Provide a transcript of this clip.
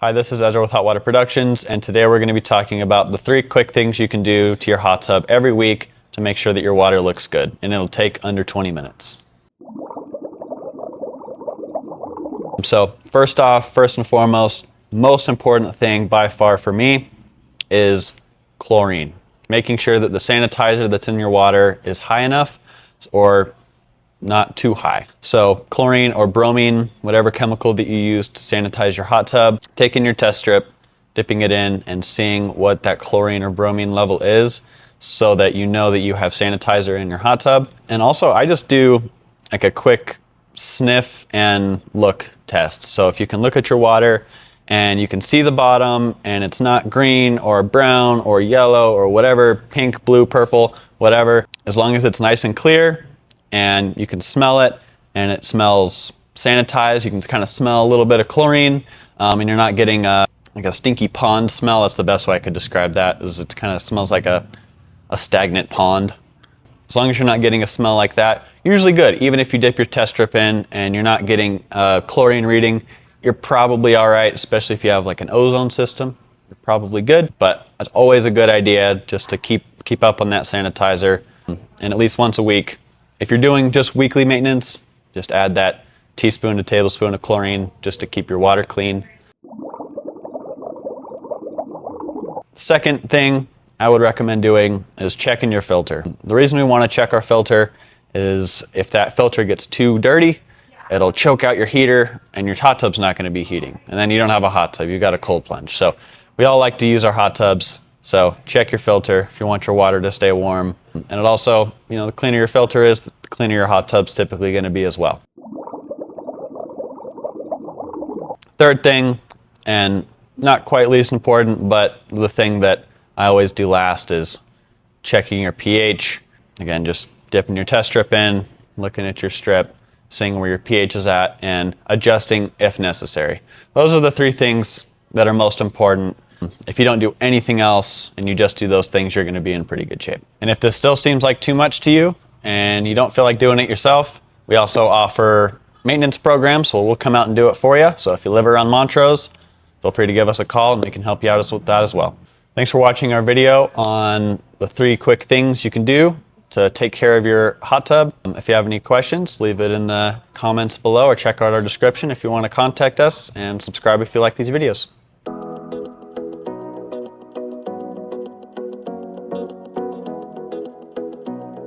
Hi, this is Ezra with Hot Water Productions, and today we're going to be talking about the 3 quick things you can do to your hot tub every week to make sure that your water looks good, and it'll take under 20 minutes. So first off, first and foremost, most important thing by far for me is chlorine. Making sure that the sanitizer that's in your water is high enough or not too high. So chlorine or bromine, whatever chemical that you use to sanitize your hot tub, taking your test strip, dipping it in and seeing what that chlorine or bromine level is so that you know that you have sanitizer in your hot tub. And also I just do like a quick sniff and look test. So if you can look at your water and you can see the bottom and it's not green or brown or yellow or whatever, pink, blue, purple, whatever, as long as it's nice and clear and you can smell it and it smells sanitized, you can kind of smell a little bit of chlorine and you're not getting like a stinky pond smell. That's the best way I could describe that, is it kind of smells like a stagnant pond. As long as you're not getting a smell like that, usually good. Even if you dip your test strip in and you're not getting a chlorine reading, you're probably all right, especially if you have like an ozone system. You're probably good, but it's always a good idea just to keep up on that sanitizer, and at least once a week. If you're doing just weekly maintenance, just add that teaspoon to tablespoon of chlorine just to keep your water clean. Second thing I would recommend doing is checking your filter. The reason we want to check our filter is if that filter gets too dirty, it'll choke out your heater and your hot tub's not going to be heating. And then you don't have a hot tub, you've got a cold plunge. So we all like to use our hot tubs. So check your filter if you want your water to stay warm. And it also, the cleaner your filter is, the cleaner your hot tub's typically going to be as well. Third thing, and not quite least important, but the thing that I always do last, is checking your pH. Again, just dipping your test strip in, looking at your strip, seeing where your pH is at, and adjusting if necessary. Those are the 3 things that are most important. If you don't do anything else and you just do those things, you're going to be in pretty good shape. And if this still seems like too much to you and you don't feel like doing it yourself, we also offer maintenance programs, so we'll come out and do it for you. So if you live around Montrose, feel free to give us a call and we can help you out with that as well. Thanks for watching our video on the 3 quick things you can do to take care of your hot tub. If you have any questions, leave it in the comments below or check out our description if you want to contact us, and subscribe if you like these videos.